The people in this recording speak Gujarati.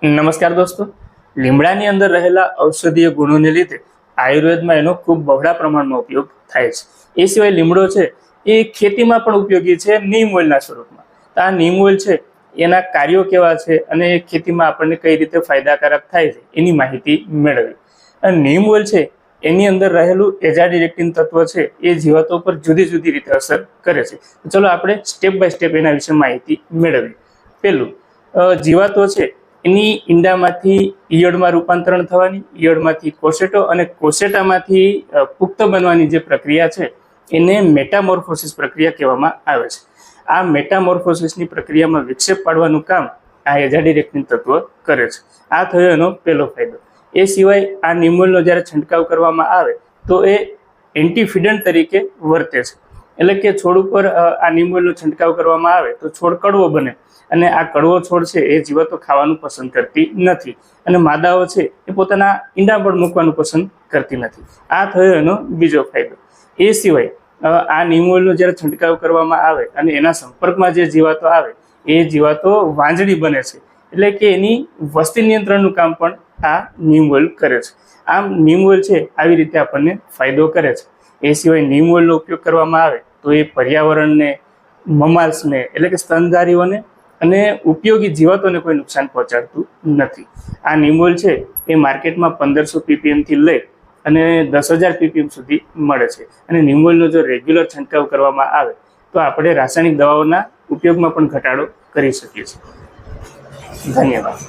નમસ્કાર દોસ્તો, લીમડાની અંદર રહેલા ઔષધીય ગુણોને લીધે આયુર્વેદમાં એનો ખૂબ બહોળા પ્રમાણમાં ઉપયોગ થાય છે. એ સિવાય લીમડો છે એ ખેતીમાં પણ ઉપયોગી છે નીમ ઓઇલના સ્વરૂપમાં. તો આ નીમ ઓઇલ છે એના કાર્યો કેવા છે અને ખેતીમાં આપણને કઈ રીતે ફાયદાકારક થાય છે એની માહિતી મેળવી. અને નીમ ઓઇલ છે એની અંદર રહેલું એઝાડિરેક્ટિન તત્વ છે એ જીવાતો પર જુદી જુદી રીતે અસર કરે છે. ચલો આપણે સ્ટેપ બાય સ્ટેપ એના વિશે માહિતી મેળવીએ. પહેલું, જીવાતો છે એની ઈંડામાંથી ઈયળમાં રૂપાંતરણ થવાની, ઈયળમાંથી કોસેટો અને કોસેટામાંથી પુખ્ત બનવાની જે પ્રક્રિયા છે એને મેટામોર્ફોસિસ પ્રક્રિયા કહેવામાં આવે છે. આ મેટામોર્ફોસિસની પ્રક્રિયામાં વિક્ષેપ પાડવાનું કામ આ એઝાડિરેક્ટિન તત્વ કરે છે. આ થયો એનો પહેલો ફાયદો. એ સિવાય આ નીમ ઓઇલનો જ્યારે છંટકાવ કરવામાં આવે તો એ એન્ટીફિડન્ટ તરીકે વર્તે છે. એટલે કે છોડ ઉપર આ નીમ ઓઇલનો છંટકાવ કરવામાં આવે તો છોડ કડવો બને અને આ કડવો છોડ છે એ જીવાતો ખાવાનું પસંદ કરતી નથી અને માદાઓ છે એ પોતાના ઈંડા પણ મૂકવાનું પસંદ કરતી નથી. આ થયો એનો બીજો ફાયદો. એ સિવાય આ નીમ ઓઇલનો જ્યારે છંટકાવ કરવામાં આવે અને એના સંપર્કમાં જે જીવાતો આવે એ જીવાતો વાંજળી બને છે, એટલે કે એની વસ્તી નિયંત્રણનું કામ પણ આ નીમ ઓઇલ કરે છે. આમ નીમ ઓઇલ છે આવી રીતે આપણને ફાયદો કરે છે. એ સિવાય નીમ ઓઇલનો ઉપયોગ કરવામાં આવે તો એ પર્યાવરણને, મમાલ્સને એટલે કે સ્તનધારીઓને અને ઉપયોગી જીવાતોને કોઈ નુકસાન પહોંચાડતું નથી. આ નીમ ઓઇલ છે એ માર્કેટમાં 1500 ppm થી લઈ અને 10,000 ppm સુધી મળે છે. અને નીમ ઓઇલનો જો રેગ્યુલર છંટકાવ કરવામાં આવે તો આપણે રાસાયણિક દવાઓના ઉપયોગમાં પણ ઘટાડો કરી શકીએ છીએ. ધન્યવાદ.